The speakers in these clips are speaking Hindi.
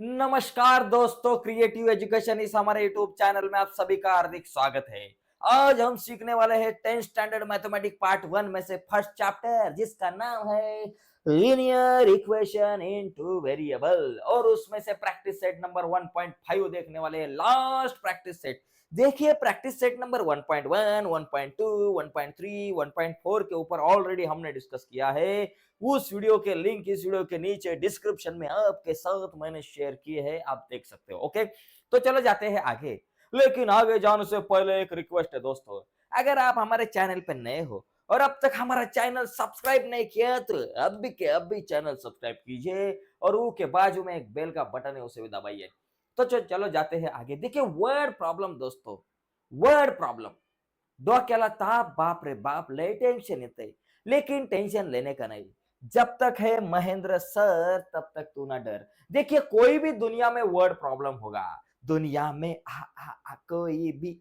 नमस्कार दोस्तों, क्रिएटिव एजुकेशन इस हमारे यूट्यूब चैनल में आप सभी का हार्दिक स्वागत है। आज हम सीखने वाले हैं 10th स्टैंडर्ड मैथमेटिक्स पार्ट 1 में से फर्स्ट चैप्टर, जिसका नाम है लीनियर इक्वेशन इनटू वेरिएबल, और उसमें से प्रैक्टिस सेट नंबर 1.5 देखने वाले हैं। लास्ट प्रैक्टिस सेट देखिए। प्रैक्टिस सेट नंबर 1.1, 1.2, 1.3, 1.4 के ऊपर ऑलरेडी हमने डिस्कस किया है। उस वीडियो के लिंक इस वीडियो के नीचे डिस्क्रिप्शन में आपके साथ मैंने शेयर किए हैं, आप देख सकते हो। ओके, तो चलो जाते हैं आगे। लेकिन आगे जाने से पहले एक रिक्वेस्ट है दोस्तों, अगर आप हमारे चैनल पर नए हो और अब तक हमारा चैनल सब्सक्राइब नहीं किया तो अभी के अभी चैनल सब्सक्राइब कीजिए, और वो के बाजू में एक बेल का बटन है, उसे भी दबाइए। तो चलो जाते हैं आगे। देखिए, वर्ड प्रॉब्लम दोस्तों, वर्ड प्रॉब्लम दो अकेला था, बाप रे बाप, ले टेंशन येते, लेकिन टेंशन लेने का नहीं। जब तक है महेंद्र सर तब तक तू ना डर। देखिए, कोई भी दुनिया में वर्ड प्रॉब्लम होगा, दुनिया में कोई भी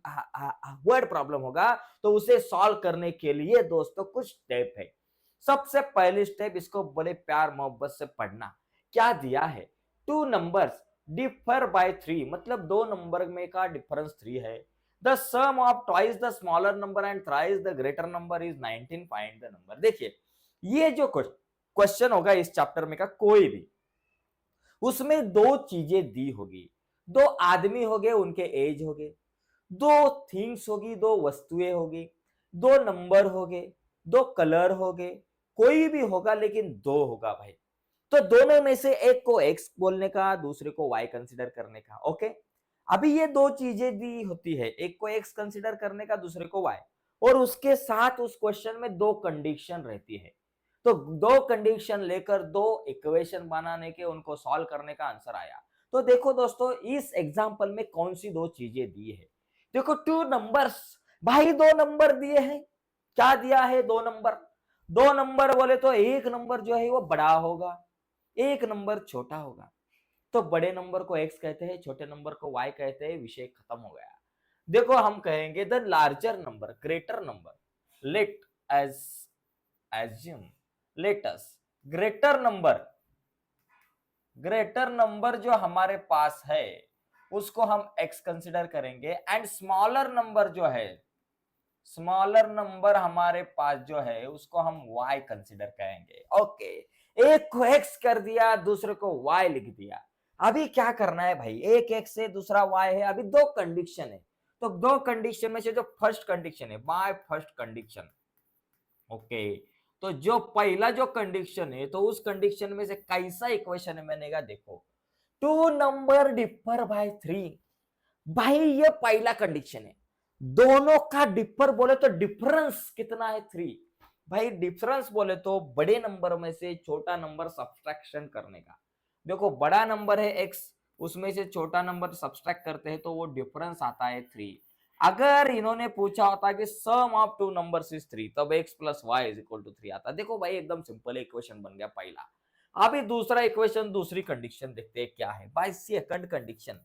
वर्ड प्रॉब्लम होगा, तो उसे सॉल्व करने के लिए दोस्तों कुछ स्टेप है। सबसे पहली स्टेप, इसको बड़े प्यार मोहब्बत से पढ़ना। क्या दिया है? टू नंबर्स डिफर बाय 3, मतलब दो नंबर में का डिफरेंस 3 है। The sum of twice the smaller number and thrice the greater number is 19. Find the number। देखिए, ये जो क्वेश्चन होगा इस चैप्टर में का कोई भी, उसमें दो चीजें दी होगी। दो आदमी हो गए, उनके एज हो गए, दो थिंग्स होगी, दो वस्तुएं होगी, दो नंबर हो गए, दो कलर हो गए, कोई भी होगा लेकिन दो होगा भाई। तो दोनों में से एक को एक्स बोलने का, दूसरे को वाई कंसीडर करने का। ओके, अभी ये दो चीजें दी होती है, एक को एक्स कंसीडर करने का, दूसरे को वाई, और उसके साथ उस क्वेश्चन में दो कंडीशन रहती है। तो दो कंडीशन लेकर दो इक्वेशन बनाने के, उनको सॉल्व करने का आंसर आया। तो देखो दोस्तों, इस एग्जांपल में कौन सी दो चीजें दी है। देखो, टू नंबर्स, भाई दो नंबर दिए हैं। क्या दिया है? दो नंबर। दो नंबर बोले तो एक नंबर जो है वो बड़ा होगा, एक नंबर छोटा होगा। तो बड़े नंबर को एक्स कहते हैं, छोटे नंबर को वाई कहते हैं, विषय खत्म हो गया। देखो, हम कहेंगे the larger number, greater number, let us assume, let's greater number जो हमारे पास है उसको हम x कंसिडर करेंगे, एंड स्मॉलर नंबर जो है, स्मॉलर नंबर हमारे पास जो है उसको हम y कंसिडर करेंगे। ओके, एक को x कर दिया, दूसरे को y लिख दिया। अभी क्या करना है भाई? एक x है, दूसरा y है। अभी दो कंडीशन है, तो दो कंडीशन में से जो फर्स्ट कंडीशन है, बाय फर्स्ट कंडीशन। ओके, तो जो पहला जो कंडीशन है, तो उस कंडीशन में से कैसा इक्वेशन बनेगा? देखो, टू नंबर डिफर बाय 3। भाई ये पहला कंडीशन है, दोनों का डिफर बोले तो डिफरेंस कितना है? 3। भाई डिफरेंस बोले तो बड़े नंबर में से छोटा नंबर सब्सट्रैक्शन करने का। देखो, बड़ा नंबर है x, उसमें से छोटा नंबर सब्सट्रैक्ट करते हैं तो वो डिफरेंस आता है 3। अगर इन्होंने पूछा होता कि sum of two numbers is 3, तब x plus y is equal to 3 आता। देखो भाई, एकदम सिंपल इक्वेशन बन गया पहला। अभी दूसरा इक्वेशन, दूसरी कंडीशन देखते हैं क्या है। By second condition,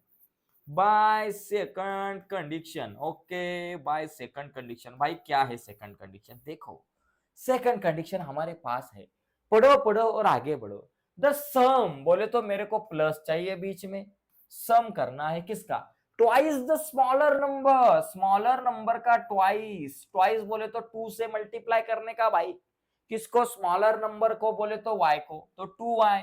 by second condition. Okay, by second condition. भाई क्या है सेकंड कंडीशन? देखो, सेकंड कंडीशन हमारे पास है, पढ़ो पढ़ो और आगे बढ़ो। द सम बोले तो मेरे को प्लस चाहिए बीच में, सम करना है किसका? Twice the smaller number, smaller number का ट्वाइस। ट्वाइस बोले तो 2 से मल्टीप्लाई करने का भाई। किसको? स्मॉलर नंबर को बोले तो y को, तो 2y।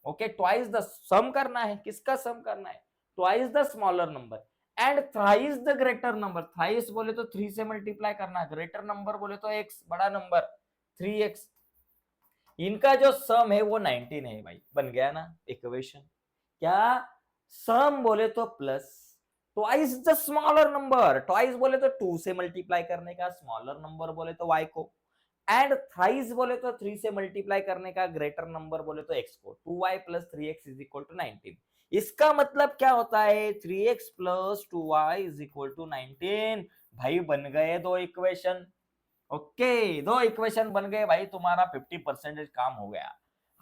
ओके, ट्वाइस द सम करना है, किसका सम करना है? Twice the smaller number and thrice the greater number. Thrice बोले तो 3 से मल्टीप्लाई करना, ग्रेटर नंबर बोले तो x, बड़ा नंबर 3x। इनका जो सम है वो 19 है भाई। बन गया ना इक्वेशन? क्या? सम बोले तो plus, twice the smaller number, twice बोले तो 2 से मल्टीप्लाई करने का, स्मॉलर नंबर बोले तो y को, एंड थ्राइस बोले तो 3 से मल्टीप्लाई करने का, ग्रेटर नंबर बोले तो x को। 2y plus 3x is equal to 19। इसका मतलब क्या होता है? 3x plus 2y is equal to 19। भाई बन गए दो इक्वेशन। ओके, दो इक्वेशन बन गए भाई, तुम्हारा 50% काम हो गया।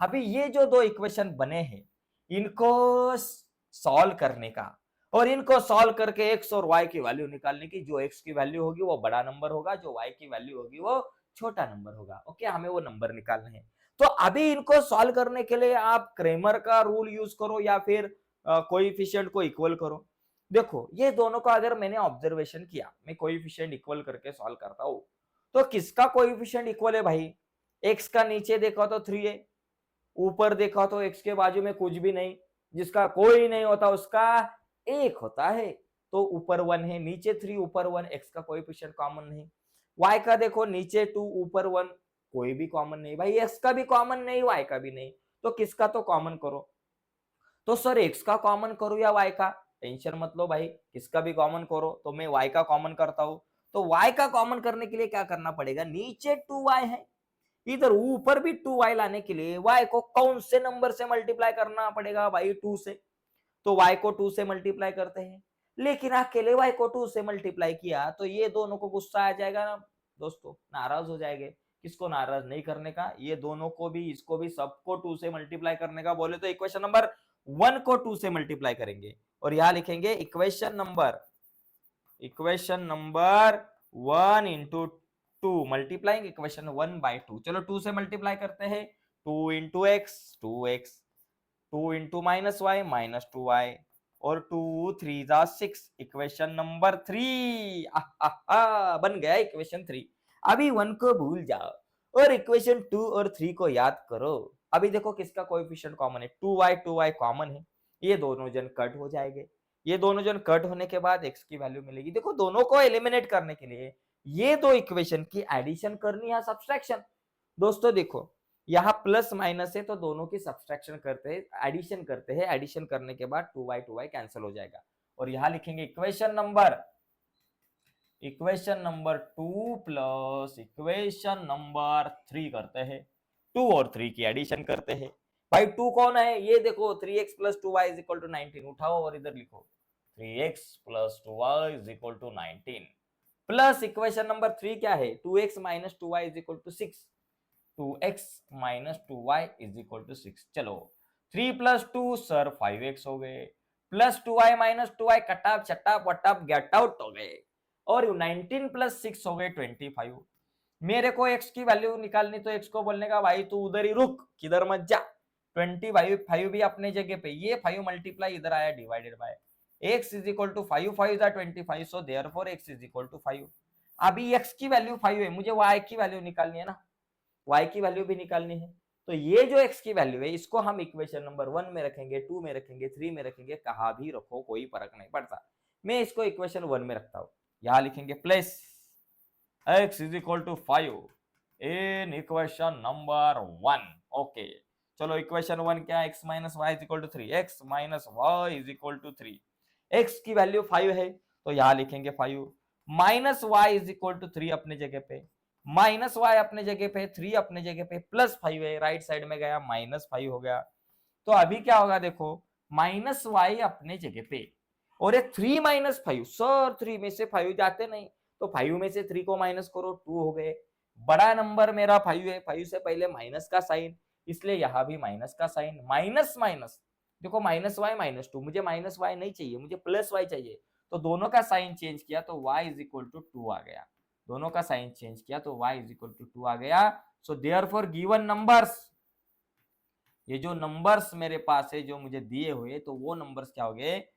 अभी ये जो दो इक्वेशन बने हैं, इनको सॉल्व करने का, और इनको सॉल्व करके x और y की वैल्यू निकालने की। जो x की वैल्यू होगी वो बड़ा नंबर होगा, जो y की वैल्यू होगी वो छोटा नंबर होगा। ओके, हमें वो नंबर निकालने हैं। तो अभी इनको सॉल्व करने के लिए आप क्रेमर का रूल यूज करो या फिर कोएफिशिएंट को इक्वल करो। देखो ये दोनों का अगर मैंने ऑब्जर्वेशन किया, मैं कोएफिशिएंट इक्वल करके सॉल्व करता हूं, तो किसका कोएफिशिएंट इक्वल है भाई? एक्स का नीचे देखा तो 3 है, ऊपर देखा तो एक्स के बाजू में कुछ भी नहीं, जिसका कोई नहीं होता उसका एक होता है, तो ऊपर 1 है, नीचे 3 ऊपर 1, एक्स का कोएफिशिएंट कॉमन नहीं। वाई का देखो नीचे 2 ऊपर 1, कोई भी कॉमन नहीं भाई, एक्स का भी कॉमन नहीं, वाई का भी नहीं, तो किसका तो कॉमन करो। तो सर एक्स का कॉमन करो या वाई का? टेंशन मत लो भाई, किसका भी कॉमन करो, तो मैं वाई का कॉमन करता हूं। तो वाई का कॉमन करने के लिए क्या करना पड़ेगा? नीचे 2y है, इधर ऊपर भी 2y लाने के लिए y को कौन से नंबर से मल्टीप्लाई करना पड़ेगा भाई? 2 से। तो y को 2 से मल्टीप्लाई करते हैं, लेकिन अकेले y को 2 से मल्टीप्लाई किया तो ये दोनों को गुस्सा आ जाएगा ना दोस्तों, नाराज हो जाएंगे। किसको नाराज नहीं करने का? ये दोनों को भी, इसको भी, सबको 2 से मल्टीप्लाई करने का बोले तो इक्वेशन नंबर 1 को 2 से मल्टीप्लाई करेंगे और यहां लिखेंगे equation number 1 into 2 multiplying equation 1 by 2। चलो 2 से मल्टीप्लाई करते हैं, 2 into x 2x, 2 into minus y -2y, और 2 3 जा 6, इक्वेशन नंबर 3 बन गया इक्वेशन 3। अभी 1 को भूल जाओ और इक्वेशन 2 और 3 को याद करो। अभी देखो किसका कोएफिशिएंट कॉमन है? 2y कॉमन है, ये दोनों जन कट हो जाएंगे। ये दोनों जन कट होने के बाद x की वैल्यू मिलेगी। देखो दोनों को एलिमिनेट करने के लिए ये दो इक्वेशन की एडिशन करनी है, सब्सट्रैक्शन। दोस्तों देखो यहाँ प्लस माइनस है तो दोनों की सब्सट्रैक्शन करते हैं, एडिशन करते हैं, एडिशन करने के बाद 2y कैंसिल हो जाएगा और यहाँ लिखेंगे equation number 2 plus equation number 3 करते हैं, 2 और 3 की एडिशन करते हैं। भाई 2 कौन है? ये देखो 3x plus 2y is equal to 19, उठाओ और इधर लिखो 3x plus 2y is equal to 19, plus equation number 3 क्या है? 2x minus 2y is equal to 6, 2x minus 2y is equal to 6। चलो 3 प्लस 2 सर 5x हो गए, प्लस 2y माइनस 2y कटाप चटाप वटाप गेट आउट हो गए, और 19 प्लस 6 हो गए 25। मेरे को x की वैल्यू निकालनी, तो x को बोलने का भाई तू उधर ही रुक, किधर मत जा। 25 भी अपने जगह पे, ये 5 मल्टीप्लाई इधर आया divided by x is equal to 5, 5 is 25, so therefore x is equal to 5। अभी x की वैल्यू 5 है, मुझे y की वैल्यू निकालनी है ना, y की वैल्यू भी निकालनी है। तो ये जो x की वैल्यू है इसको हम इक्वेशन नंबर 1 में रखेंगे, 2 में रखेंगे, 3 में रखेंगे, कहा भी रखो कोई फर्क नहीं पड़ता। मैं इसको इक्वेशन 1 में रखता हूं, यहां लिखेंगे plus x is equal to 5 in equation number 1। Okay चलो इक्वेशन 1 क्या है? x minus y is equal to 3, x minus y is equal to 3। x की वैल्यू 5 है तो यहां लिखेंगे 5, minus y is equal to 3 अपने जगह पे, माइनस वाई अपने जगह पे, 3 अपने जगह पे, प्लस 5 है, राइट साइड में गया -5 हो गया। तो अभी क्या होगा देखो, माइनस वाई अपने जगह पे और ये 3 माइनस 5, सर 3 में से 5 जाते नहीं, तो 5 में से 3 को माइनस करो, 2 हो गए। बड़ा नंबर मेरा 5 है, 5 से पहले माइनस का साइन, इसलिए यहां भी माइनस का साइन, माइनस माइनस देखो -y -2, मुझे -y नहीं चाहिए, मुझे +y चाहिए। तो दोनों का साइन चेंज किया तो y इज इक्वल टू 2 आ गया, दोनों का साइन चेंज किया तो y इज इक्वल टू 2 आ गया। सो देयरफॉर गिवन नंबर्स, ये जो नंबर्स मेरे पास है जो मुझे दिए हुए, तो वो नंबर्स क्या हो गए?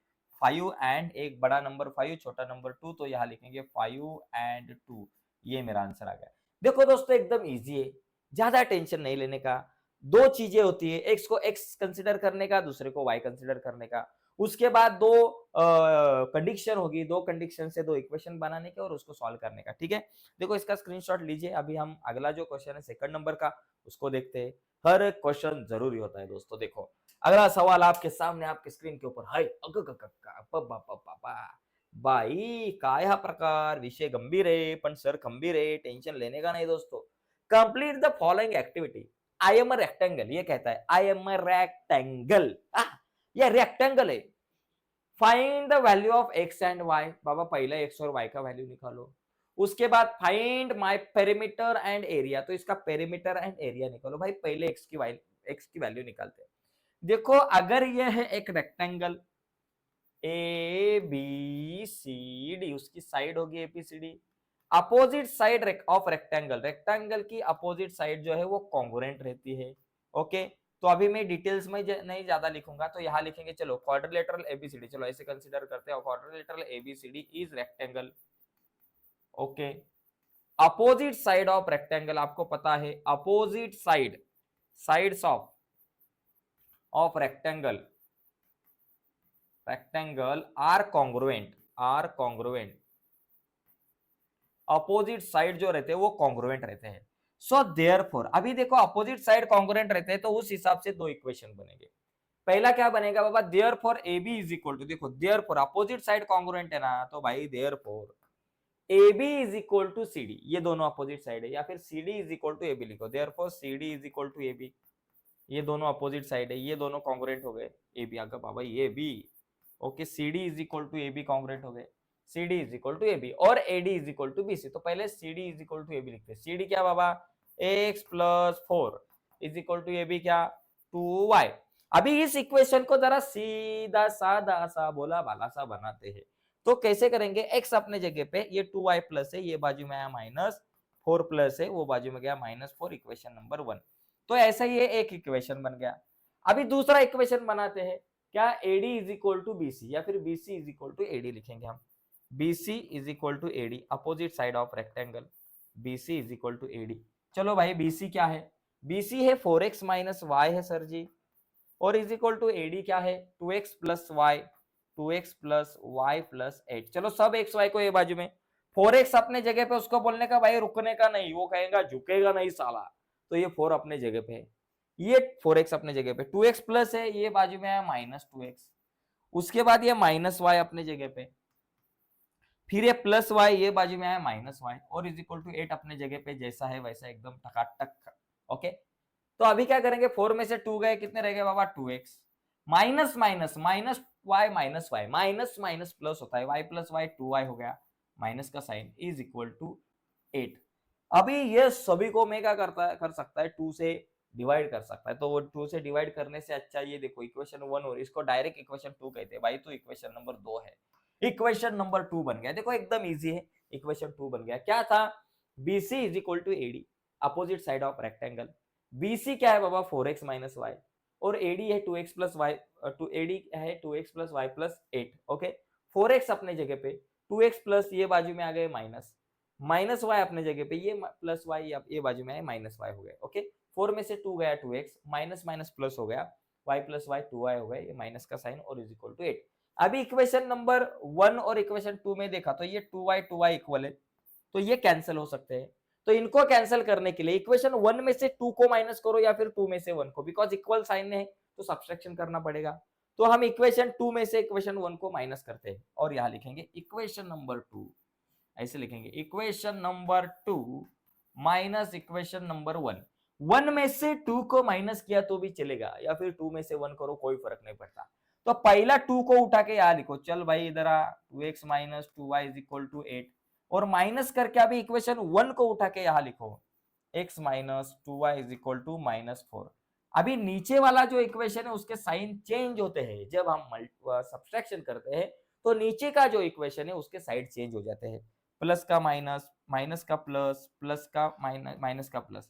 5 एंड एक बड़ा नंबर 5, छोटा नंबर 2, तो यहाँ लिखेंगे 5 एंड 2, ये मेरा आंसर आ गया। देखो दोस्तों एकदम इजी है, ज्यादा टेंशन नहीं लेने का। दो चीजें होती है, एक्स को एक्स कंसिडर करने का, दूसरे को वाई कंसिडर करने का, उसके बाद दो कंडीशन होगी, दो कंडीशन से दो इक्वेशन बनाने के और उसको सॉल्व करने का। ठीक है, देखो इसका स्क्रीनशॉट लीजिए। अभी हम अगला जो क्वेश्चन है सेकंड नंबर का, उसको देखते हैं। हर क्वेश्चन जरूरी होता है दोस्तों। देखो अगला सवाल आपके सामने, आपके स्क्रीन के ऊपर है। भाई काय प्रकार, विषय गंभीर है पण सर खंबीर है, टेंशन लेने का नहीं दोस्तों। Complete the following activity. I am a rectangle, ये कहता है आई एम अ रेक्टेंगल, ये रेक्टेंगल है। Find the value of x and y. बाबा पहले एक्स और वाई का वैल्यू निकालो, उसके बाद find my perimeter and area, तो इसका पेरीमीटर एंड एरिया निकालो। भाई पहले एक्स की वैल्यू निकालते हैं। देखो अगर यह है एक rectangle A B C D, उसकी साइड होगी APCD, opposite side of rectangle, rectangle की अपोजिट साइड जो है वो कॉन्ग्रुएंट रहती है। ओके, तो अभी मैं डिटेल्स में नहीं ज्यादा लिखूंगा, तो यहाँ लिखेंगे चलो क्वाड्रिलेटरल एबीसीडी, चलो ऐसे कंसीडर करते हैं, quadrilateral ABCD is rectangle. Okay, opposite side of rectangle, आपको पता है opposite side, sides of rectangle, rectangle are congruent, opposite side जो रहते हैं वो कॉन्ग्रुएंट रहते हैं। सो देयरफॉर, अभी देखो अपोजिट साइड कॉन्ग्रुएंट रहते हैं तो उस हिसाब से दो इक्वेशन बनेंगे। पहला क्या बनेगा बाबा, therefore AB is equal to, देखो देयरफॉर अपोजिट साइड कॉन्ग्रुएंट है ना, तो भाई therefore AB is equal to CD, ये दोनों अपोजिट साइड है, या फिर CD is equal to AB लिखो, therefore CD is equal to AB, ये दोनों अपोजिट साइड है, ये दोनों कॉन्ग्रुएंट हो गए, AB आगे बाबा ये B, okay CD is equal to AB congruent हो गए, CD is equal to AB और AD is equal to BC। तो पहले CD is equal to AB लिखते हैं, CD क्या बाबा x plus 4 is equal to AB क्या 2y। अभी इस इक्वेशन को जरा सीधा साधा सा बोला भाला सा बनाते हैं, तो कैसे करेंगे, x अपने जगह पे, ये 2y प्लस है, ये बाजू में आया माइनस 4 प्लस है, वो बाजू में गया -4, इक्वेशन नंबर 1। तो ऐसा ही एक इक्वेशन बन गया। अभी दूसरा इक्वेशन बनाते हैं, क्या AD is equal to BC, या फिर BC is equal to AD लिखेंगे हम, BC is equal to AD, opposite side of rectangle, BC is equal to AD। चलो भाई BC क्या है, BC है 4x माइनस y है सर जी, और इज इक्वल टू AD क्या है 2x plus y, 2x plus y plus 8। चलो सब x y को ये बाजू में, 4x अपने जगह पे, उसको बोलने का भाई रुकने का नहीं, वो कहेगा झुकेगा नहीं साला, तो ये 4 अपने जगह पे है, ये 4x अपने जगह पे, 2x प्लस है, ये बाजू में आया -2x, उसके बाद ये -y अपने जगह पे, फिर ये प्लस y, ये बाजू में आया -y, और इज इक्वल टू 8 अपने जगह पे, जैसा है वैसा एकदम टकाटक। ओके, तो अभी क्या करेंगे, 4 में से 2 गए, कितने रह गए बाबा 2x, minus minus minus y minus y, minus minus plus होता है, y प्लस y 2y हो गया, माइनस का साइन, इज इक्वल टू 8। अभी ये सभी को मैं क्या कर सकता है 2 से डिवाइड कर सकता है, तो वो 2 से डिवाइड करने से अच्छा ये देखो इक्वेशन 1 और इसको डायरेक्ट इक्वेशन 2 कहते हैं भाई, तो इक्वेशन नंबर 2 है, इक्वेशन नंबर 2 बन गया, देखो एकदम इजी है, इक्वेशन 2 बन गया। क्या था, BC is equal to AD, opposite side of rectangle, BC क्या है बाबा 4x माइनस y, और AD है 2x प्लस y, AD है 2x plus y plus 8। Okay, 4x अपने जगह पे, 2x प्लस ये बाजू में आ गए माइनस y अपने जगह पे, ये प्लस y ये बाजू में आए माइनस y हो गए। ओके, 4 में से 2 गया 2x, माइनस माइनस प्लस हो गया, y प्लस y 2y हो गए, ये माइनस का साइन, और इज इक्वल टू 8। अभी इक्वेशन नंबर 1 और इक्वेशन 2 में देखा तो ये 2y इक्वल है, तो ये कैंसिल हो सकते हैं, तो इनको कैंसिल करने के लिए इक्वेशन 1 में से 2 को माइनस करो, या फिर 2 में से 1 को, बिकॉज इक्वल साइन है तो सब्सट्रैक्शन करना पड़ेगा, तो हम इक्वेशन 2 में से इक्वेशन 1 को माइनस करते हैं, और यहां लिखेंगे इक्वेशन नंबर 2, ऐसे लिखेंगे equation number 2 minus equation number 1। 1 में से 2 को माइनस किया तो भी चलेगा, या फिर 2 में से 1 करो, कोई फर्क नहीं पड़ता। तो पहला 2 को उठा के यहां लिखो, चल भाई इधर आ, 2x minus 2y is equal to 8, और माइनस करके अभी इक्वेशन 1 को उठा के यहां लिखो, x minus 2y is equal to -4। अभी नीचे वाला जो इक्वेशन है उसके साइन चेंज होते हैं, जब हम सब्सट्रैक्शन करते हैं तो नीचे का जो इक्वेशन है उसके साइड चेंज हो जाते हैं, प्लस का माइनस, माइनस का प्लस, प्लस का माइनस, माइनस का plus,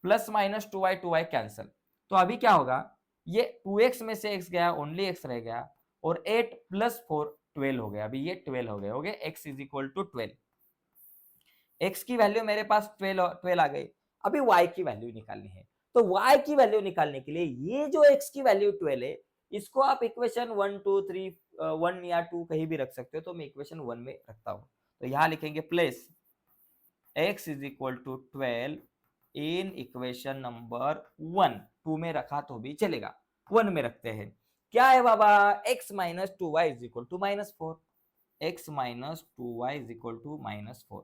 plus minus 2y cancel. तो अभी क्या होगा, ये 2x में से x गया, ओनली x रह गया, और 8 प्लस 4 12 हो गया, अभी ये 12 हो गए, x is equal to 12, x की वैल्यू मेरे पास 12 आ गई। अभी y की वैल्यू निकालनी है, तो y की वैल्यू निकालने के लिए ये जो x की वैल्यू 12 है, इसको आप इक्वेशन 1 2 3 1 या 2 कहीं भी रख सकते हो, तो मैं इक्वेशन 1 में रखता हूं, तो यहां लिखेंगे place x is equal to 12 in equation number 1, 2 में रखा तो भी चलेगा, 1 में रखते हैं। क्या है बाबा, x minus 2y is equal to -4, x minus 2y is equal to -4,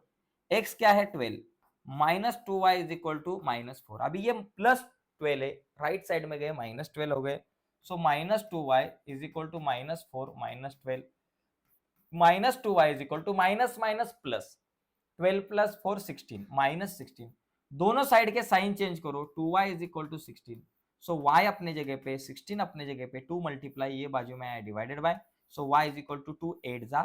x क्या है 12, minus 2y is equal to -4। अभी ये प्लस 12 है, राइट साइड में गए -12 हो गए, so -2y is equal to -4 -12, -2y is equal to minus minus plus, 12 plus 4 16 -16, दोनों साइड के साइन चेंज करो, 2y is equal to 16, so y अपने जगह पे 16 अपने जगह पे, 2 मल्टीप्लाई ये बाजू में आया divided by, so y is equal to 2 8 जा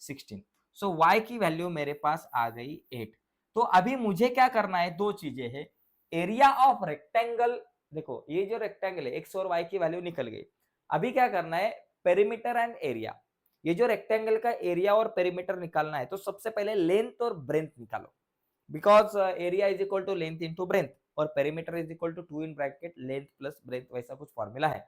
16, सो y की वैल्यू मेरे पास आ गई 8। तो अभी मुझे क्या करना है, दो चीजें हैं, एरिया ऑफ रेक्टेंगल देखो ये जो रेक्टेंगल है एक्स और वाई की वैल्यू निकल गई। अभी क्या करना है, पेरीमीटर एंड एरिया। ये जो रेक्टेंगल का एरिया और पेरीमीटर निकालना है तो सबसे पहले लेंथ और ब्रेंथ निकालो, because area is equal to length into breadth और perimeter is equal to 2 in bracket length plus breadth, वैसा कुछ फॉर्मूला है।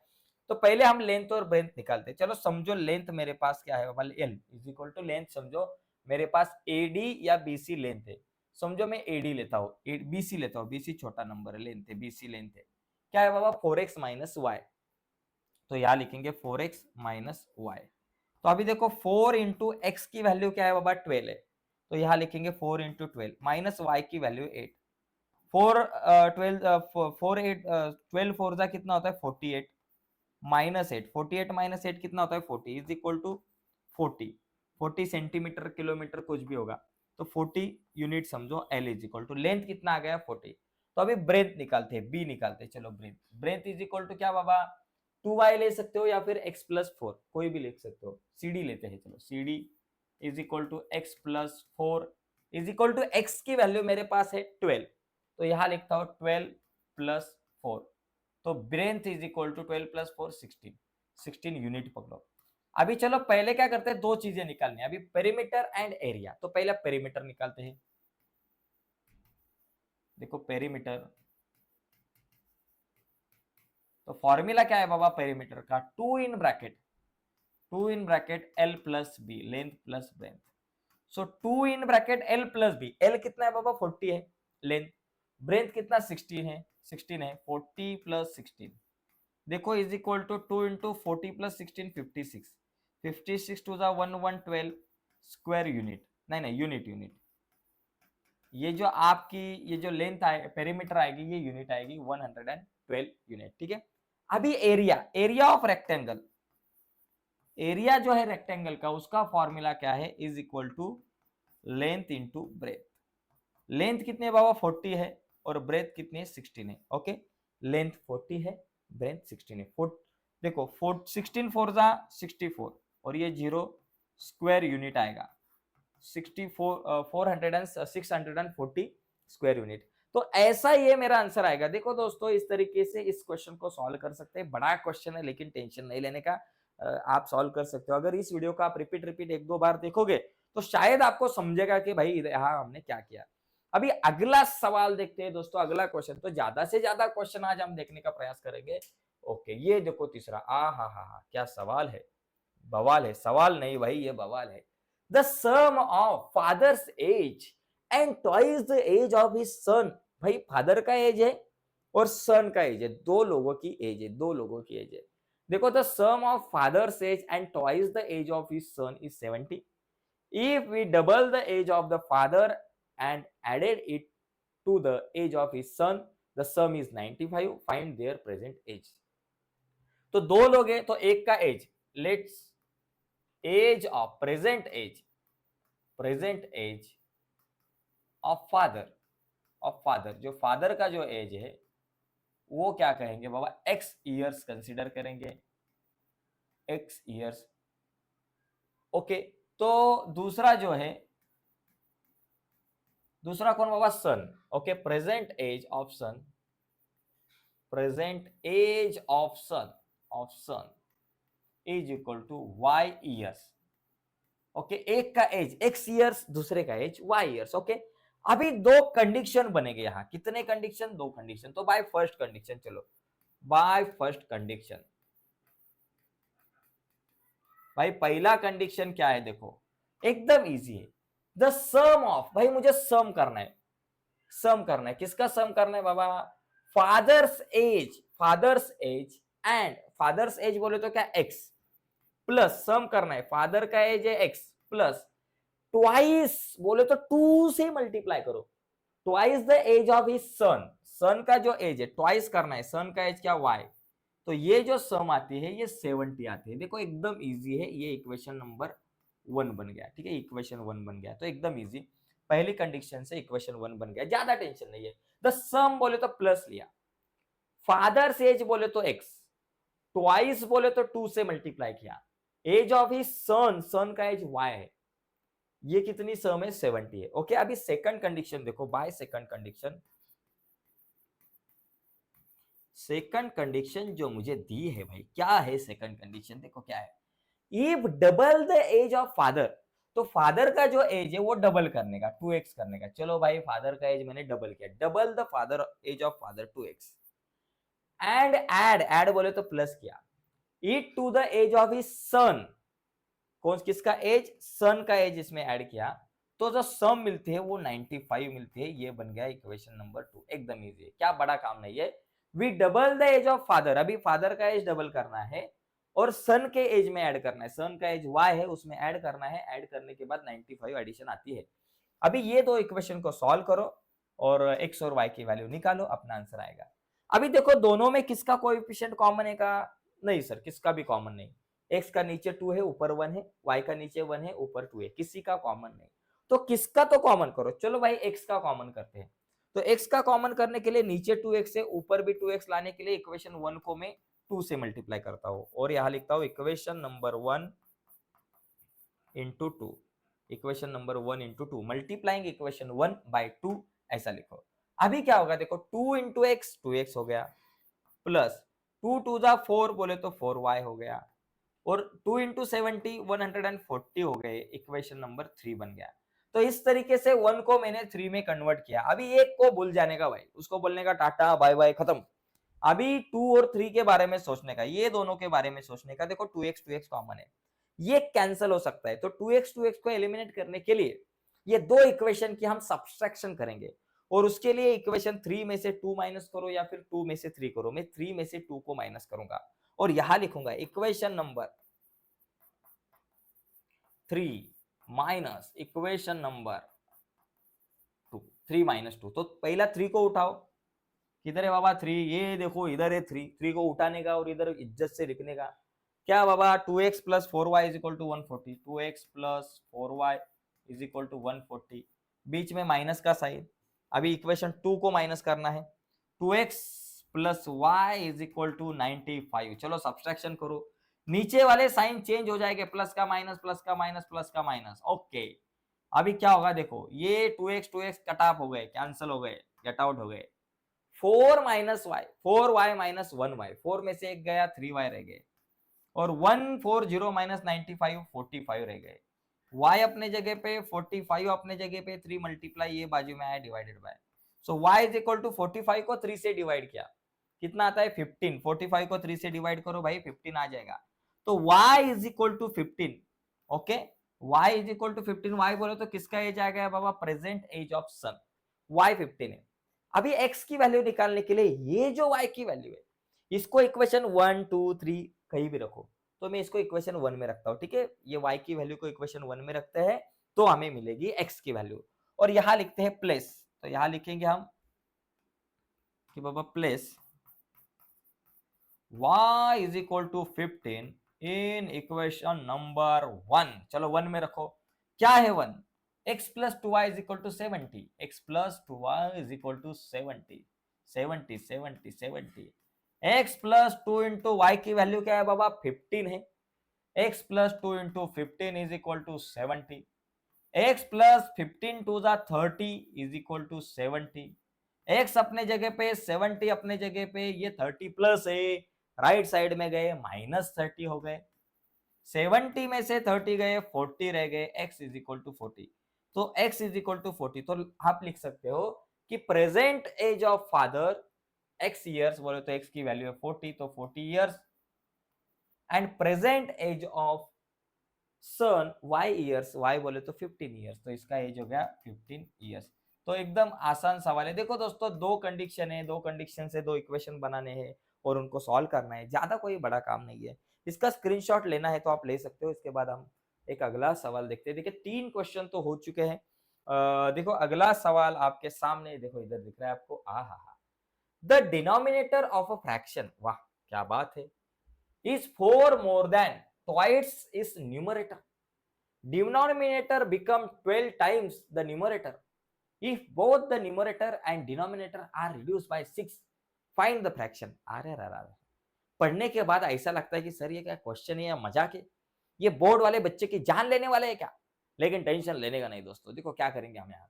तो पहले हम लेंथ और ब्रेंथ निकालते हैं। चलो समझो लेंथ मेरे पास क्या है, L is equal to length, समझो मेरे पास एडी या बीसी लेंथ है। समझो मैं एडी लेता हूँ, बीसी लेता हूँ, बीसी छोटा नंबर है, लेंथ है, बीसी लेंथ है, क्या है बाबा 4x माइनस वाई। तो यहाँ लिखेंगे 4x माइनस वाई। तो अभी देखो 4 इंटू एक्स की वैल्यू क्या है बाबा 12 है, तो यहाँ लिखेंगे 4 इंटू 12 माइनस वाई की वैल्यू 8। 12 फोर जा कितना होता है 48 माइनस 8, 48 माइनस 8 कितना होता है 40 is equal to 40 centimetre kilometre कुछ भी होगा, तो 40 यूनिट समझो L is equal to length कितना आ गया 40। तो अभी ब्रेथ निकालते हैं, बी निकालते हैं। चलो ब्रेथ इज इक्वल टू क्या बाबा 2y ले सकते हो या फिर x प्लस 4 कोई भी लिख सकते हो। cd लेते हैं, चलो cd is equal to x plus 4 is equal to x की वैल्यू मेरे पास है 12, तो यहां लिखता हूं 12 प्लस 4। तो breadth is equal to 12 plus 4 16 unit पकड़ो। अभी चलो पहले क्या करते हैं, दो चीजें निकालनी है अभी, पेरीमीटर एंड एरिया। तो पहले पेरीमीटर निकालते हैं। देखो पेरीमीटर, तो फॉर्मूला क्या है बाबा पेरीमीटर का, 2 in bracket L plus B, length plus breadth. So 2 in bracket L plus B, L कितना है बाबा 40 है लेंथ, ब्रेंथ कितना 16 है 40 प्लस 16 देखो is equal to 2 into 40 plus 16 56 two जा 112 स्क्वायर यूनिट, नहीं यूनिट। ये जो आपकी ये जो लेंथ आए पेरीमीटर आएगी ये यूनिट आएगी 112 यूनिट, ठीक है। अभी एरिया ऑफ रेक्टेंगल, एरिया जो है रेक्टेंगल का उसका फॉर्मूला क्या है, is equal to length into breadth. Length कितनी है बाबा 40 है और ब्रेथ कितनी है 16 है, ओके। लेंथ 40 है, ब्रेथ 16 है। देखो 16 फोर जा 64 और ये 0 स्क्वायर यूनिट आएगा 640 स्क्वायर यूनिट। तो ऐसा ये मेरा आंसर आएगा। देखो दोस्तों इस तरीके से इस क्वेश्चन को सॉल्व कर सकते हैं, बड़ा क्वेश्चन है लेकिन टेंशन नहीं लेने का, आप सॉल्व कर सकते हो। अगर इस वीडियो को आप रिपीट एक दो बार देखोगे तो शायद आपको समझेगा कि भाई यहाँ हमने क्या किया। अभी अगला सवाल देखते हैं दोस्तों, अगला क्वेश्चन। तो ज्यादा से ज्यादा क्वेश्चन आज हम देखने का प्रयास करेंगे। ओके ये देखो तीसरा, हा क्या सवाल है, बवाल है, सवाल नहीं भाई ये बवाल है। The sum of father's age and twice the age of his son. भाई फादर का एज है और सन का एज है, दो लोगों की एज है, दो लोगों की एज है। देखो the sum of father's age and twice the age of his son is 70। If we double the age of the father and added it to the age of his son, the sum is 95. Find their present age. तो दो लोग हैं तो एक का age, let's age of present age of father जो फादर का जो एज है वो क्या कहेंगे बाबा x ईयर्स कंसीडर करेंगे, x ईयर्स, ओके। तो दूसरा जो है, दूसरा कौन बाबा son, okay. Present age of son is equal to y years, okay. एक का एज x ईयर्स, दूसरे का एज y ईयर्स, ओके। अभी दो कंडीशन बनेंगे यहाँ, कितने कंडीशन, दो कंडीशन। तो बाय फर्स्ट कंडीशन, चलो बाय फर्स्ट कंडीशन। भाई पहला कंडीशन क्या है, देखो एकदम इजी है। द सम ऑफ, भाई मुझे सम करना है, किसका सम करना है बाबा, father's age and father's age बोले तो क्या x प्लस सम करना है, फादर का एज है x प्लस ट्वाइस बोले तो 2 से मल्टीप्लाई करो, twice the age of his son का जो एज है ट्वाइस करना है, सन का एज क्या y। तो ये जो सम आती है ये 70 आती है। देखो एकदम इजी है, ये इक्वेशन नंबर 1 बन गया, ठीक है, इक्वेशन 1 बन गया। तो एकदम इजी, पहली कंडीशन से इक्वेशन 1 बन गया, ज्यादा टेंशन नहीं है। द सम बोले तो प्लस लिया, फादर्स एज बोले तो x, ट्वाइस बोले तो 2 से मल्टीप्लाई किया, एज ऑफ हिज सन का एज y है, ये कितनी सम है 70 है, ओके। अभी सेकंड कंडीशन देखो, by second condition second condition जो मुझे दी है भाई, क्या है सेकंड कंडीशन, देखो क्या है, if double the age of father, तो फादर का जो एज है वो डबल करने का, 2x करने का। चलो भाई फादर का एज मैंने डबल किया, double the father age of father 2x, and add बोले तो प्लस किया, it to the age of his son, कौन किसका एज, सन का एज इसमें ऐड किया, तो जो सम मिलते हैं वो 95 मिलते हैं। ये बन गया इक्वेशन नंबर 2, एकदम इजी है, क्या बड़ा काम नहीं है। We double the age of father, अभी फादर का एज डबल करना है और सन के एज में ऐड करना है, सन का एज y है उसमें ऐड करना है, ऐड करने के बाद 95 एडिशन आती है। अभी ये दो इक्वेशन को सॉल्व करो और x और y की वैल्यू निकालो, अपना आंसर आएगा। अभी देखो दोनों में किसका कोएफिशिएंट कॉमन है का, नहीं सर किसका भी कॉमन नहीं, x का नीचे 2 है ऊपर 1 है, y का नीचे 1 है ऊपर 2 है, किसी का कॉमन नहीं, तो किसका तो कॉमन करो। चलो भाई x का कॉमन करते हैं, तो x का कॉमन करने के लिए नीचे 2x है ऊपर भी 2x लाने के लिए इक्वेशन 1 को मैं 2 से मल्टीप्लाई करता हूं और यहां लिखता हूं equation number 1 into 2, equation number 1 into 2, multiplying equation 1 by 2, ऐसा लिखो। अभी क्या होगा देखो, 2 इंटू एक्स 2x हो गया, प्लस 2 टू जा 4 बोले तो 4y हो गया, और 2 इंटू 70 140 हो गए, इक्वेशन नंबर 3 बन गया। तो इस तरीके से 1 को मैंने 3 में कन्वर्ट किया। अभी एक को भूल जाने का भाई, उसको बोलने का टाटा बाय बाय खत्म। अभी 2 और 3 के बारे में सोचने का, ये दोनों के बारे में सोचने का। देखो 2x कॉमन है, ये कैंसिल हो सकता है, तो 2x को एलिमिनेट करने के लिए ये दो इक्वेशन की हम सब्सट्रैक्शन करेंगे, और उसके लिए इक्वेशन 3 में से 2 माइनस करो या फिर 2 में से 3 करो। मैं 3 में से 2 को माइनस करूंगा और यहां लिखूंगा equation number 3 minus equation number 2, 3 minus 2। तो पहला 3 को उठाओ, किधर है बाबा 3, ये देखो इधर है 3 को उठाने का और इधर इज्जत से लिखने का। क्या बाबा 2x plus 4y is equal to 140, 2x plus 4y is equal to 140, बीच में माइनस का साइन। अभी इक्वेशन 2 को माइनस करना है, 2x plus y is equal to 95। चलो सब्सट्रैक्शन करो, नीचे वाले साइन चेंज हो जाएंगे, प्लस का माइनस प्लस का माइनस प्लस का माइनस, ओके। अभी क्या होगा देखो, ये 2x कट ऑफ हो गए, कैंसिल हो गए, गेट आउट हो गए। 4 minus Y, 4y minus 1y, 4 में से एक गया 3y रह गए, और 140 माइनस 95 45 रह गए। y अपने जगह पे 45 अपने जगह पे, 3 मल्टीप्लाई ये बाजू में आया divided by, so y is equal to 45 को 3 से डिवाइड किया, कितना आता है 15, 45 को 3 से डिवाइड करो भाई 15 आ जाएगा, तो y is equal to 15, okay. y is equal to 15, y बोले तो किसका एज आ गया बाबा, present age of son, y 15 है। अभी x की वैल्यू निकालने के लिए ये जो y की वैल्यू है, इसको इक्वेशन 1 2 3 कहीं भी रखो, तो मैं इसको इक्वेशन 1 में रखता हूं, ठीक है। ये y की वैल्यू को इक्वेशन 1 में रखते हैं तो हमें मिलेगी x की वैल्यू, और यहां लिखते हैं प्लेस, तो यहां लिखेंगे हम कि बाबा place y is equal to 15 in equation number 1। चलो 1 में रखो, क्या है 1, x plus 2y is equal to 70, x plus 2y is equal to 70, 70 70 70, x plus 2 into y की वैल्यू क्या है बाबा 15 है, x plus 2 into 15 is equal to 70, x plus 15 टू जा 30 इज इक्वल टू 70, x अपने जगह पे 70 अपने जगह पे, ये 30 प्लस है, राइट साइड में गए माइनस 30 हो गए, 70 में से 30 गए 40 रह गए, x इज इक्वल टू 40, तो x इज इक्वल टू 40, तो आप लिख सकते हो कि present age of father x years, बोले तो x की वैल्यू है 40, तो 40 years, and present age of son y years, y बोले तो 15 ईयर्स, तो इसका एज हो गया 15 ईयर्स। तो एकदम आसान सवाल है। देखो दोस्तों, दो कंडीशन है, दो कंडीशन से दो इक्वेशन बनाने हैं और उनको सॉल्व करना है, ज्यादा कोई बड़ा काम नहीं है। इसका स्क्रीनशॉट लेना है तो आप ले सकते हो। इसके बाद हम एक अगला सवाल देखते हैं। देखिए 3 क्वेश्चन तो हो चुके हैं। देखो अगला सवाल आपके सामने, देखो इधर दिख रहा है आपको, the denominator of a fraction, वाह क्या बात है, is 4 more than twice its numerator. Denominator become 12 times the numerator. If both the numerator and denominator are reduced by 6, find the fraction. अरे पढ़ने के बाद ऐसा लगता है कि सर ये क्या क्वेश्चन है या मजाक है, ये बोर्ड वाले बच्चे की जान लेने वाले हैं क्या। लेकिन टेंशन लेने का नहीं दोस्तों, देखो क्या करेंगे हम यहाँ।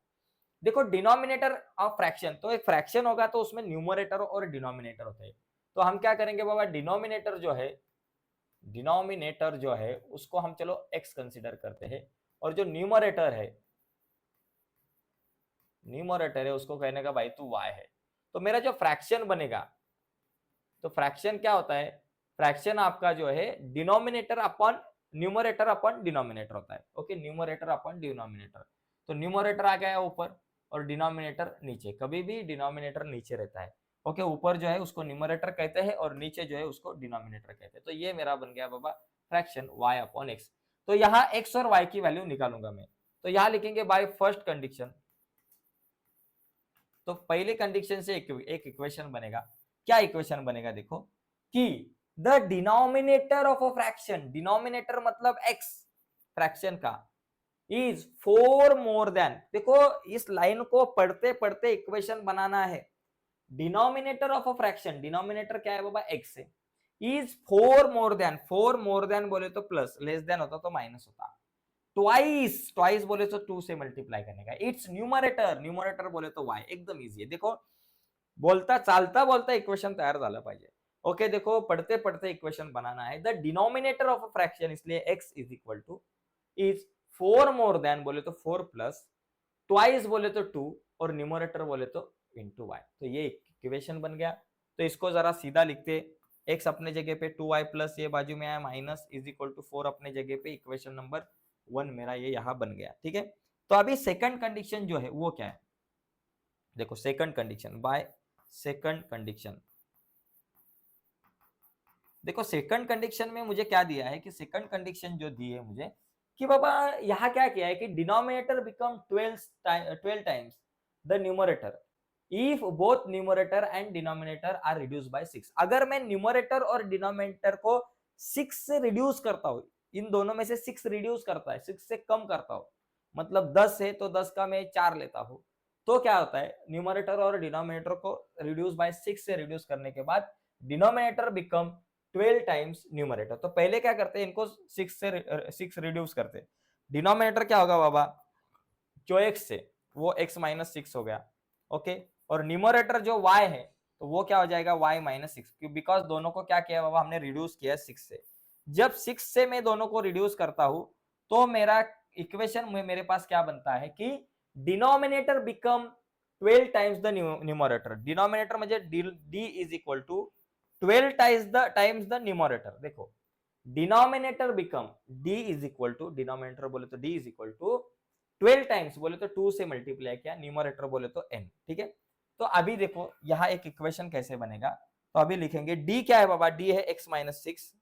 देखो डिनोमिनेटर ऑफ फ्रैक्शन, तो एक फ्रैक्शन होगा तो उसमें न्यूमरेटर और डिनोमिनेटर होता है। तो हम क्या करेंगे बाबा, डिनोमिनेटर जो है उसको हम चलो x कंसिडर करते हैं, और जो न्यूमरेटर है उसको कहने का भाई तू y है। तो मेरा जो फ्रैक्शन बनेगा, तो फ्रैक्शन क्या होता है, फ्रैक्शन आपका जो है denominator upon numerator upon denominator होता है। Okay, numerator upon denominator. तो न्यूमरेटर आ गया ऊपर और डिनोमिनेटर नीचे, कभी भी डिनोमिनेटर नीचे रहता है। ओके, ऊपर जो है उसको न्यूमरेटर कहते हैं और नीचे जो है उसको डिनोमिनेटर कहते हैं। तो ये मेरा बन गया बाबा फ्रैक्शन y अपॉन x। तो यहाँ x और y की वैल्यू निकालूंगा मैं, तो यहाँ लिखेंगे बाय फर्स्ट कंडीशन। तो पहले कंडीशन से एक इक्वेशन बनेगा। क्या इक्वेशन बनेगा, देखो कि the denominator of a fraction, denominator मतलब x फ्रैक्शन का, इज 4 मोर देन, देखो इस लाइन को पढ़ते पढ़ते इक्वेशन बनाना है। Denominator of a fraction, denominator क्या है बाबा x है, इज 4 मोर देन बोले तो प्लस, लेस देन होता तो माइनस होता। ट्वाइस बोले तो 2 से मल्टीप्लाई करने का। इट्स न्यूमरेटर बोले तो y, एकदम इजी है। देखो चालता इक्वेशन तयार झालं पाहिजे। ओके, देखो पढ़ते पढ़ते इक्वेशन बनाना है। The denominator of a fraction, इसलिए x is equal two is 4 more than बोले तो 4 प्लस, ट्वाइस बोले तो 2 और न्यूमरेटर बोले तो इंटू y। तो ये इक्वेशन बन गया। तो इसको जरा सीधा लिखते, x अपने जगह पे 2y प्लस ये बाजू में आया माइनस इज इक्वल टू 4 अपने जगह पे, इक्वेशन नंबर 1 मेरा ये यहां बन गया। ठीक है, तो अभी सेकंड कंडीशन जो है वो क्या है, देखो second condition, by second condition. देखो सेकंड कंडीशन में मुझे क्या दिया है कि सेकंड कंडीशन जो दी है मुझे कि बाबा यहाँ क्या किया है कि denominator become 12 times the numerator if both numerator and denominator are reduce by 6। अगर मैं न्यूमरेटर और डिनोमिनेटर को 6 से रिड्यूस करता हूँ, इन दोनों में से 6 रिड्यूस करता है, 6 से कम करता हूँ, मतलब 10 है तो 10 का मैं 4 लेता हूँ, तो क्या होता है, न्यूमरेटर और डिनोमिनेटर को रिड्यूस बाय 6 से रिड्यूस करने के बाद डिनोमिनेटर बिकम 12 टाइम्स न्यूमरेटर। तो पहले क्या करते हैं, इनको 6 रिड्यूस करते, डिनोमिनेटर क्या होगा बाबा, जो x है वो x माइनस 6 हो गया। ओके, और न्यूमरेटर जो y है तो वो क्या हो जाएगा y माइनस 6, बिकॉज दोनों को क्या किया बाबा हमने, रिड्यूस किया 6 से। जब 6 से मैं दोनों को रिड्यूस करता हूं तो मेरा इक्वेशन में मेरे पास क्या बनता है कि denominator become 12 times the numerator. Denominator म्हणजे d is equal to 12 times the numerator. देखो denominator become d is equal to, denominator बोले तो d is equal to 12 times बोले तो 2 से मल्टीप्लाई किया, न्यूमरेटर बोले तो n। ठीक है, तो अभी देखो यहाँ एक इक्वेशन कैसे बनेगा, तो अभी लिखेंगे d क्या है बाबा, d है x minus 6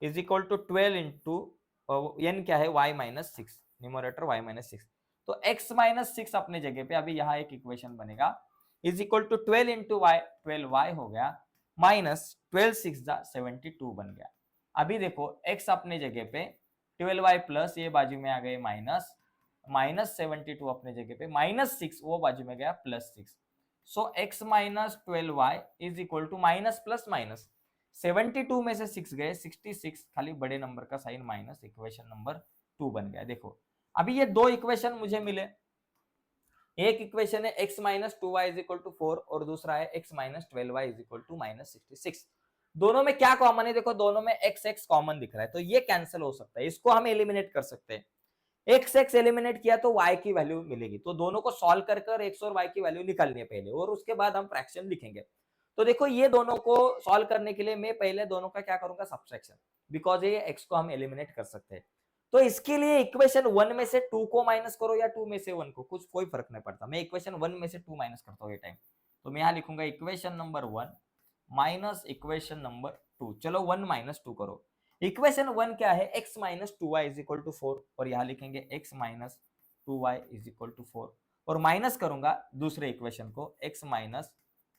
is equal to 12 into n क्या है y minus 6, numerator y minus 6। तो x माइनस 6 अपने जगह पे अभी यहाँ एक इक्वेशन बनेगा is equal to 12 into y, 12y हो गया माइनस 12 6 72 बन गया। अभी देखो x अपने जगह पे 12y प्लस ये बाजू में आ गए माइनस, माइनस 72 अपने जगह पे माइनस 6 वो बाजू में गया plus 6। So x minus 12y is equal to minus plus minus, 72 में से 6 गए 66, खाली बड़े नंबर का साइन माइनस, इक्वेशन नंबर 2 बन गया। देखो अभी ये दो इक्वेशन मुझे मिले, एक इक्वेशन है x minus 2y is equal to 4 और दूसरा है x minus 12y is equal to minus 66। दोनों में क्या कॉमन है, देखो दोनों में x कॉमन दिख रहा है, तो ये कैंसिल हो सकता है, इसको हम एलिमिनेट कर सकते हैं। x एलिमिनेट किया तो y की वैल्यू मिलेगी, तो दोनों को सॉल्व कर x और y की वैल्यू निकालनी है पहले, और उसके बाद हम फ्रैक्शन लिखेंगे। तो देखो ये दोनों को सॉल्व करने के लिए मैं पहले दोनों का क्या करूंगा, सब्ट्रैक्शन, बिकॉज ये x को हम एलिमिनेट कर सकते हैं। तो इसके लिए इक्वेशन 1 में से 2 को माइनस करो या 2 में से 1 को, कुछ कोई फर्क नहीं पड़ता, मैं इक्वेशन 1 में से 2 माइनस करता हूँ ये टाइम। तो मैं यहाँ लिखूंगा equation number 1 minus equation number 2। चलो 1 माइनस 2 करो। इक्वेशन 1 क्या है, x minus 2y is equal to 4, और यहाँ लिखेंगे x minus 2y is equal to 4, और माइनस करूंगा दूसरे इक्वेशन को x minus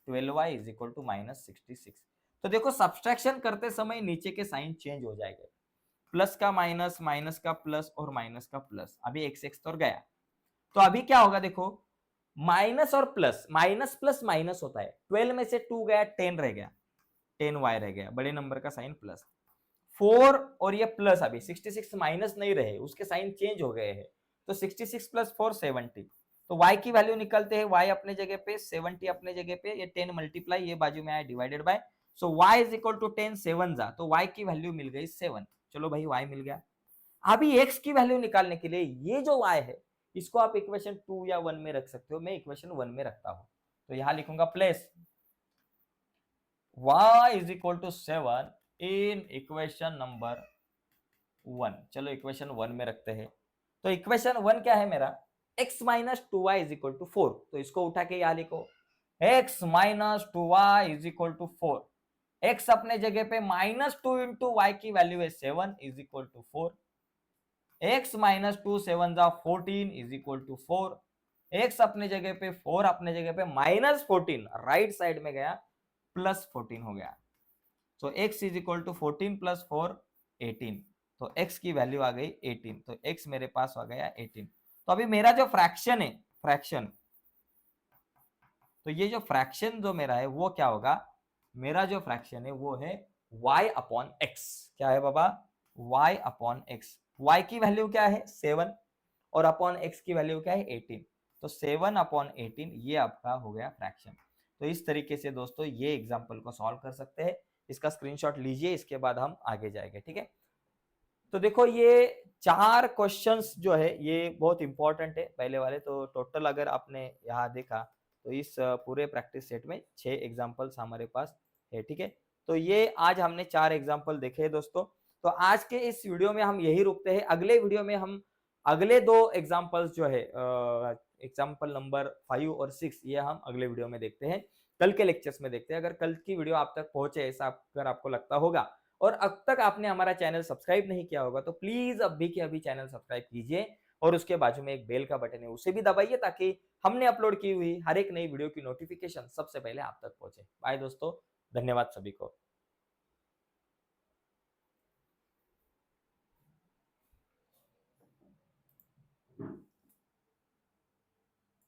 12y is equal to minus 66। तो देखो सब्सट्रैक्शन करते समय नीचे के साइन चेंज हो जाएंगे, प्लस का माइनस, माइनस का प्लस और माइनस का प्लस, अभी x तो गया। तो अभी क्या होगा, देखो माइनस और प्लस, माइनस प्लस माइनस होता है, 12 में से 2 गया 10 रह गया, 10y रह गया, बड़े नंबर का साइन प्लस, 4 और ये प्लस, अभी 66 माइनस नहीं रहे, उसके साइन चेंज हो गए हैं, तो 66 प्लस 4 70। तो y की वैल्यू निकलते हैं, y अपने जगह पे 70 अपने जगह पे, ये 10 मल्टीप्लाई ये बाजू में आया divided by so y is equal to 10, 7 जा, तो y की वैल्यू मिल गई 7। चलो भाई y मिल गया। अभी x की वैल्यू निकालने के लिए ये जो y है इसको आप इक्वेशन 2 या 1 में रख सकते हो, मैं इक्वेशन 1 में रखता हूं। तो यहां लिखूंगा place y is equal to 7 in equation number 1। चलो इक्वेशन 1 में रखते हैं। तो इक्वेशन 1 क्या है मेरा, x minus 2y is equal to 4। तो इसको उठा के यहां लिखो, x minus 2y is equal to 4। x अपने जगह पे -2 इंटू वाई की वैल्यू है 7 is equal to 4। x minus 2 7 जा 14 इज इक्वल टू 4। x अपने जगह पे 4 अपने जगह पे -14 राइट साइड में गया +14 हो गया। तो x इज इक्वल टू 14 + 4 18। तो x की वैल्यू आ गई 18। तो x मेरे पास आ गया 18। तो अभी मेरा जो फ्रैक्शन है, फ्रैक्शन, तो ये जो फ्रैक्शन जो मेरा है वो क्या होगा, मेरा जो फ्रैक्शन है वो है y अपॉन x। क्या है बाबा, y अपॉन x। y की वैल्यू क्या है 7 और अपॉन x की वैल्यू क्या है 18। तो 7 अपॉन 18 ये आपका हो गया फ्रैक्शन। तो इस तरीके से दोस्तों ये एग्जांपल को सॉल्व कर सकते हैं। इसका स्क्रीनशॉट लीजिए, इसके बाद हम आगे जाएंगे, ठीक है। तो देखो ये 4 क्वेश्चंस जो है ये बहुत इंपॉर्टेंट है पहले वाले। तो टोटल अगर आपने यहाँ देखा तो इस पूरे प्रैक्टिस सेट में 6 एग्जांपल्स हमारे पास है, ठीक है। तो ये आज हमने 4 एग्जांपल देखे हैं दोस्तों। तो आज के इस वीडियो में हम यही रुकते हैं। अगले वीडियो में हम अगले 2 एग्जांपल्स जो है एग्जांपल नंबर 5 और 6 ये हम अगले वीडियो में देखते हैं, कल के लेक्चर्स में देखते हैं। अगर कल की वीडियो आप तक पहुंचे ऐसा अगर आपको लगता होगा और अब तक आपने हमारा चैनल सब्सक्राइब नहीं किया होगा तो प्लीज अभी के अभी चैनल सब्सक्राइब कीजिए और उसके बाजू में एक बेल का बटन है उसे भी दबाइए ताकि हमने अपलोड की हुई हर एक नई वीडियो की नोटिफिकेशन सबसे पहले आप तक पहुंचे। बाय दोस्तों, धन्यवाद सभी को।